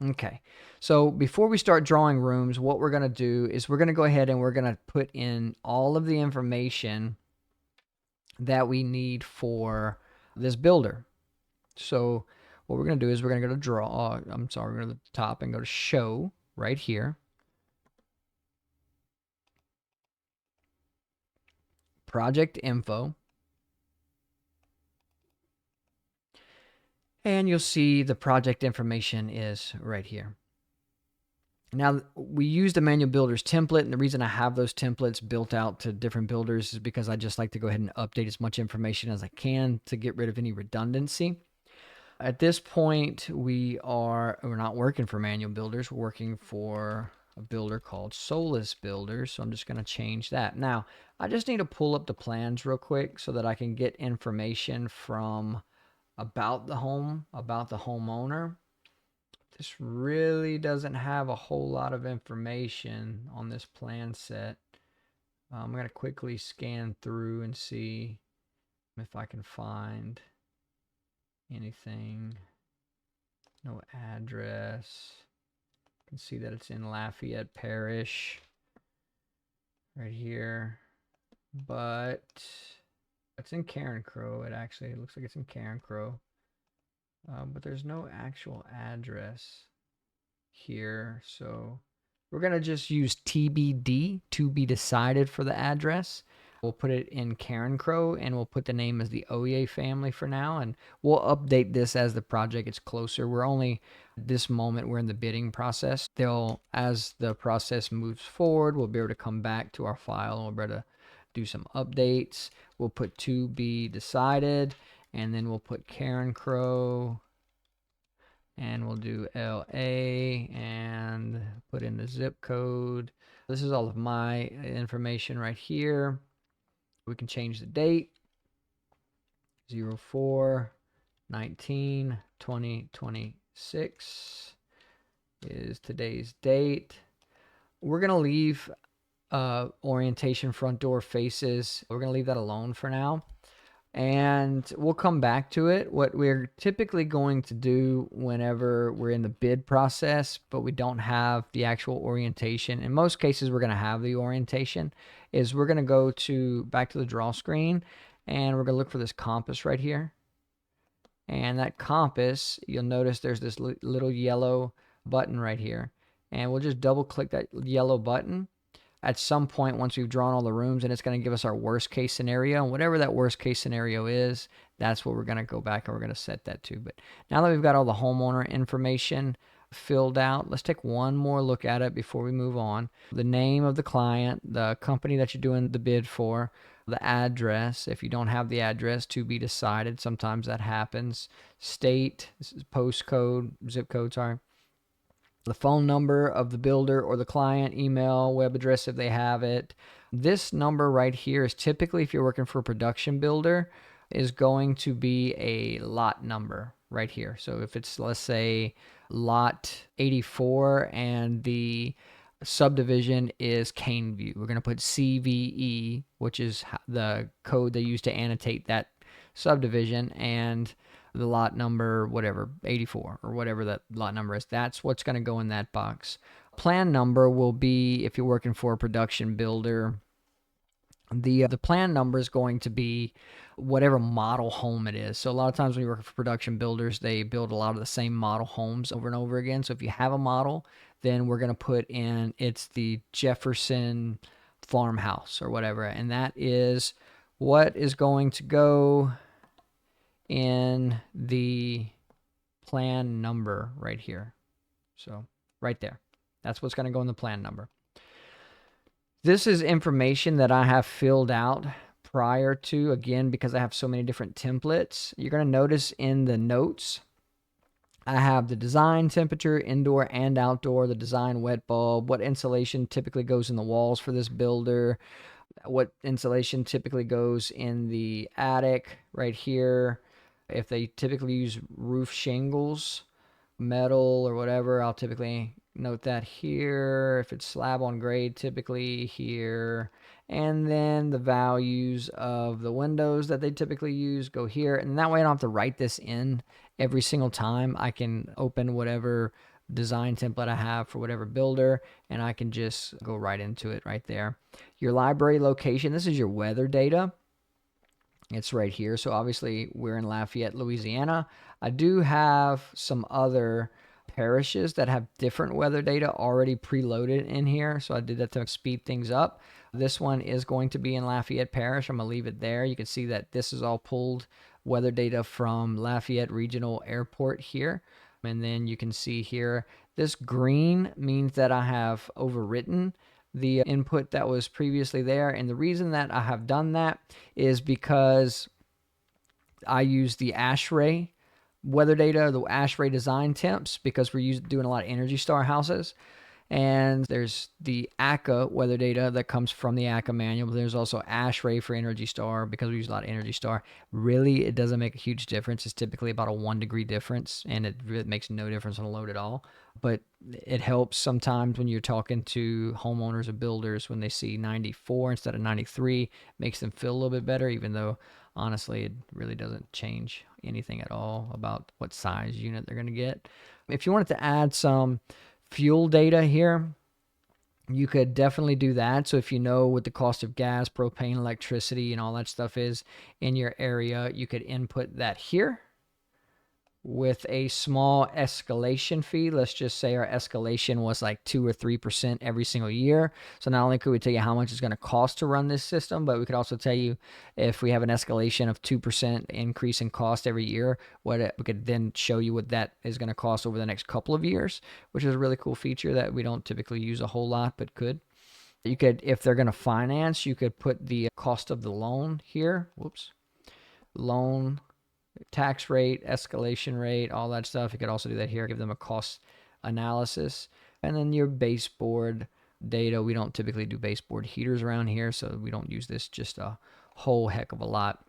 Okay, so before we start drawing rooms, what we're going to do is we're going to go ahead and we're going to put in all of the information that we need for this builder. So what we're going to do is we're going to go to draw, I'm sorry, we're going to go to the top and go to show right here. Project info. And you'll see the project information is right here. Now, we use the manual builders template, and the reason I have those templates built out to different builders is because I just like to go ahead and update as much information as I can to get rid of any redundancy. At this point, we're not working for manual builders. We're working for a builder called Solus Builders, so I'm just going to change that. Now, I just need to pull up the plans real quick so that I can get information from about the home, about the homeowner. This really doesn't have a whole lot of information on this plan set. I'm going to quickly scan through and see if I can find anything. No address. You can see that it's in Lafayette Parish right here. But it's in Carencro. It looks like it's in Carencro. But there's no actual address here, so we're going to just use TBD, to be decided, for the address. We'll put it in Carencro, and we'll put the name as the Oye family for now, and we'll update this as the project gets closer. We're only, at this moment, we're in the bidding process. As the process moves forward, we'll be able to come back to our file, and we'll be able to do some updates. We'll put to be decided, and then we'll put Carencro, and we'll do LA and put in the zip code. This is all of my information right here. We can change the date. 04/19/2026 is today's date. We're going to leave orientation front door faces. We're going to leave that alone for now. And we'll come back to it. What we're typically going to do whenever we're in the bid process, but we don't have the actual orientation, in most cases we're going to have the orientation, is we're going to go back to the draw screen, and we're going to look for this compass right here. And that compass, you'll notice there's this little yellow button right here. And we'll just double click that yellow button at some point once we've drawn all the rooms, and it's going to give us our worst case scenario. And whatever that worst case scenario is, that's what we're going to go back and we're going to set that to. But now that we've got all the homeowner information filled out, let's take one more look at it before we move on. The name of the client, the company that you're doing the bid for, the address. If you don't have the address, to be decided. Sometimes that happens. State, postcode, zip code, sorry. The phone number of the builder or the client, email, web address if they have it. This number right here is typically, if you're working for a production builder, is going to be a lot number right here. So if it's, let's say, lot 84 and the subdivision is Caneview, we're going to put CVE, which is the code they use to annotate that subdivision, and the lot number, whatever, 84 or whatever that lot number is. That's what's going to go in that box. Plan number will be, if you're working for a production builder, the plan number is going to be whatever model home it is. So a lot of times when you work for production builders, they build a lot of the same model homes over and over again. So if you have a model, then we're going to put in, it's the Jefferson farmhouse or whatever. And that is what is going to go in the plan number right here. So right there, that's what's going to go in the plan number. This is information that I have filled out prior to, again, because I have so many different templates. You're going to notice in the notes, I have the design temperature, indoor and outdoor, the design wet bulb, what insulation typically goes in the walls for this builder, what insulation typically goes in the attic right here. If they typically use roof shingles, metal or whatever, I'll typically note that here. If it's slab on grade, typically here. And then the values of the windows that they typically use go here. And that way I don't have to write this in every single time. I can open whatever design template I have for whatever builder, and I can just go right into it right there. Your library location, this is your weather data. It's right here. So obviously we're in Lafayette, Louisiana. I do have some other parishes that have different weather data already preloaded in here. So I did that to speed things up. This one is going to be in Lafayette Parish. I'm going to leave it there. You can see that this is all pulled weather data from Lafayette Regional Airport here. And then you can see here, this green means that I have overwritten the input that was previously there. And the reason that I have done that is because I use the ASHRAE weather data, the ASHRAE design temps, because we're doing a lot of Energy Star houses. And there's the ACCA weather data that comes from the ACCA manual. But there's also ASHRAE for Energy Star because we use a lot of Energy Star. Really, it doesn't make a huge difference. It's typically about a 1 degree difference, and it really makes no difference on the load at all. But it helps sometimes when you're talking to homeowners or builders when they see 94 instead of 93. Makes them feel a little bit better, even though honestly it really doesn't change anything at all about what size unit they're going to get. If you wanted to add some fuel data here, you could definitely do that. So if you know what the cost of gas, propane, electricity, and all that stuff is in your area, you could input that here with a small escalation fee. Let's just say our escalation was like 2 or 3% every single year. So not only could we tell you how much it's going to cost to run this system, but we could also tell you if we have an escalation of 2% increase in cost every year, we could then show you what that is going to cost over the next couple of years, which is a really cool feature that we don't typically use a whole lot, but could. You could, if they're going to finance, you could put the cost of the loan here. Whoops. Loan, tax rate, escalation rate, all that stuff. You could also do that here, give them a cost analysis. And then your baseboard data. We don't typically do baseboard heaters around here, so we don't use this just a whole heck of a lot.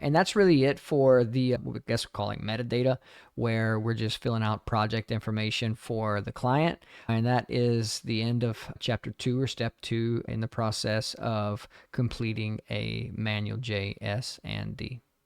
And that's really it for the, I guess we're calling metadata, where we're just filling out project information for the client. And that is the end of chapter 2 or step 2 in the process of completing a manual J, S, and D.